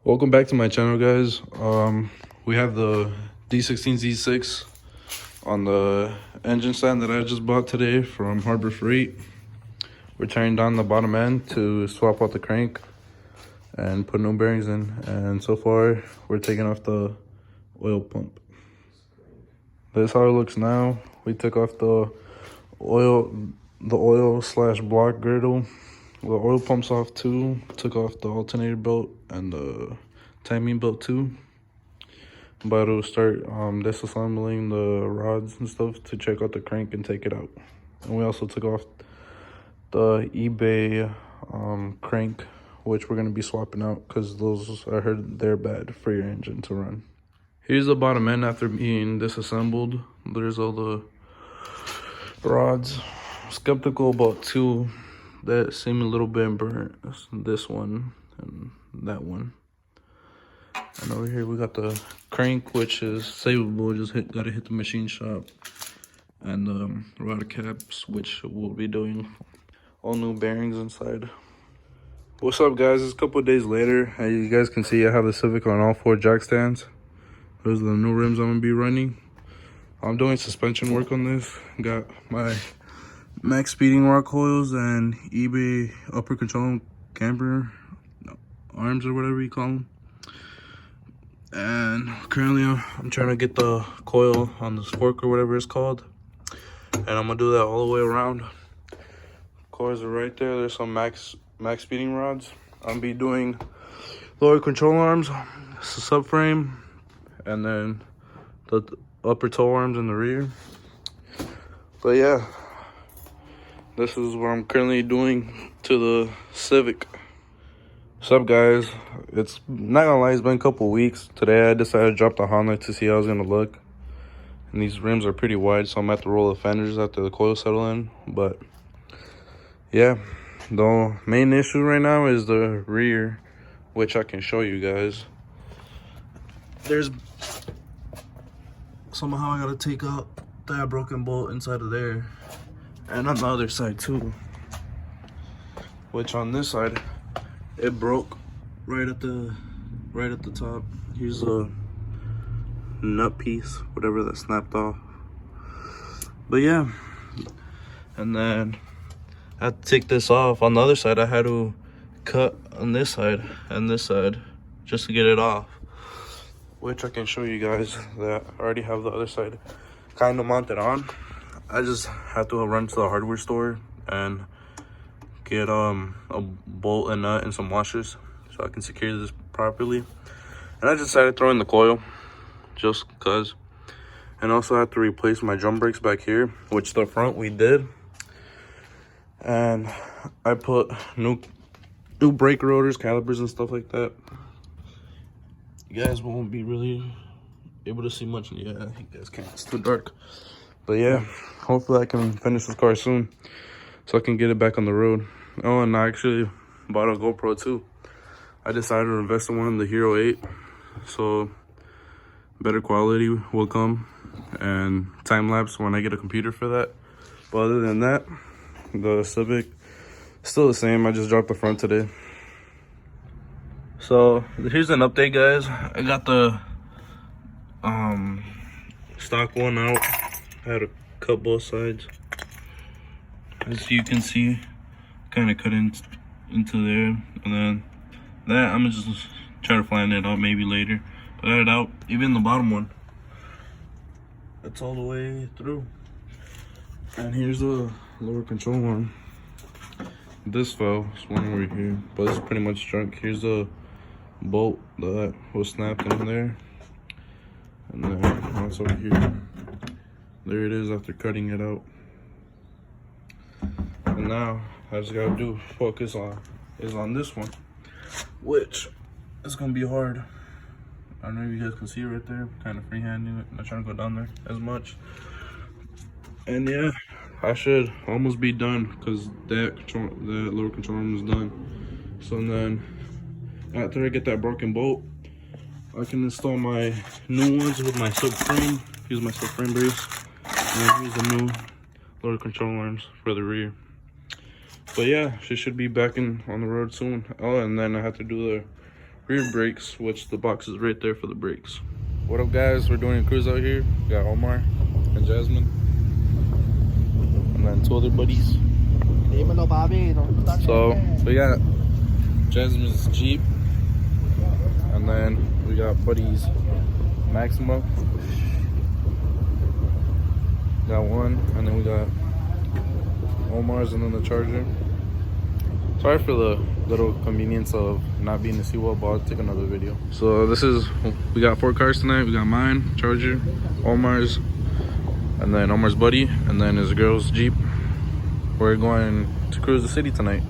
Welcome back to my channel, guys. We have the D16z6 on the engine stand that I just bought today from Harbor Freight. We're tearing down the bottom end to swap out the crank and put new bearings in, and so far we're taking off the oil pump. This is how it looks now. We took off the oil slash block girdle. The oil pump's off too. Took off the alternator belt and the timing belt too. But it'll start disassembling the rods and stuff to check out the crank and take it out. And we also took off the eBay crank, which we're gonna be swapping out because those, I heard, they're bad for your engine to run. Here's the bottom end after being disassembled. There's all the rods. Skeptical about two that seem a little bit burnt. This one and that one. And over here we got the crank, which is savable. Just gotta hit the machine shop. And the rod caps, which we'll be doing. All new bearings inside. What's up, guys? It's a couple of days later. As you guys can see, I have the Civic on all 4 jack stands. Those are the new rims I'm gonna be running. I'm doing suspension work on this. Got my max speeding rock coils and eBay upper control camber arms, or whatever you call them. And currently I'm trying to get the coil on this fork or whatever it's called, and I'm gonna do that all the way around. Coils are right there. There's some max speeding rods. I'm be doing lower control arms, subframe, and then the upper toe arms in the rear. But yeah, this is what I'm currently doing to the Civic. What's up, guys? It's not gonna lie, it's been a couple weeks. Today I decided to drop the Honda to see how it's gonna look. And these rims are pretty wide, so I'm gonna have to roll the fenders after the coil settle in. But yeah, the main issue right now is the rear, which I can show you guys. There's somehow I gotta take out that broken bolt inside of there, and on the other side too, which on this side it broke right at the top. Here's a nut piece, whatever, that snapped off. But yeah, and then I had to take this off. On the other side I had to cut on this side and this side just to get it off, which I can show you guys that I already have the other side kind of mounted on. I just have to run to the hardware store and get a bolt and nut and some washers so I can secure this properly. And I just decided to throw in the coil just cause. And also I have to replace my drum brakes back here, which the front we did. And I put new brake rotors, calipers, and stuff like that. You guys won't be really able to see much. Yeah, you guys can't, it's too dark. But yeah, hopefully I can finish this car soon so I can get it back on the road. Oh, and I actually bought a GoPro too. I decided to invest in one in the Hero 8, so better quality will come and time lapse when I get a computer for that. But other than that, the Civic still the same. I just dropped the front today. So here's an update, guys. I got the stock one out. I had to cut both sides. As you can see, kind of cut into there, and then that I'm just try to flatten it out maybe later. But I got it out. Even the bottom one, that's all the way through. And here's the lower control arm. This fell, this one over here, but it's pretty much junk. Here's the bolt that was snapped in there, and then that's over here. There it is after cutting it out. And now I just gotta focus on this one, which is gonna be hard. I don't know if you guys can see it right there, kind of freehanding it, not trying to go down there as much. And yeah, I should almost be done because that lower control arm is done. So then after I get that broken bolt, I can install my new ones with my subframe. Use my subframe brace, and then use the new lower control arms for the rear. But yeah, she should be back on the road soon. Oh, and then I have to do the rear brakes, which the box is right there for the brakes. What up, guys? We're doing a cruise out here. We got Omar and Jasmine, and then 2 other buddies. So we got Jasmine's Jeep, and then we got Buddy's Maxima. Got one, and then we got Omar's, and then the Charger. Sorry for the little convenience of not being in SeaWorld, but I'll take another video. So this is, we got 4 cars tonight. We got mine, Charger, Omar's, and then Omar's buddy, and then his girl's Jeep. We're going to cruise the city tonight.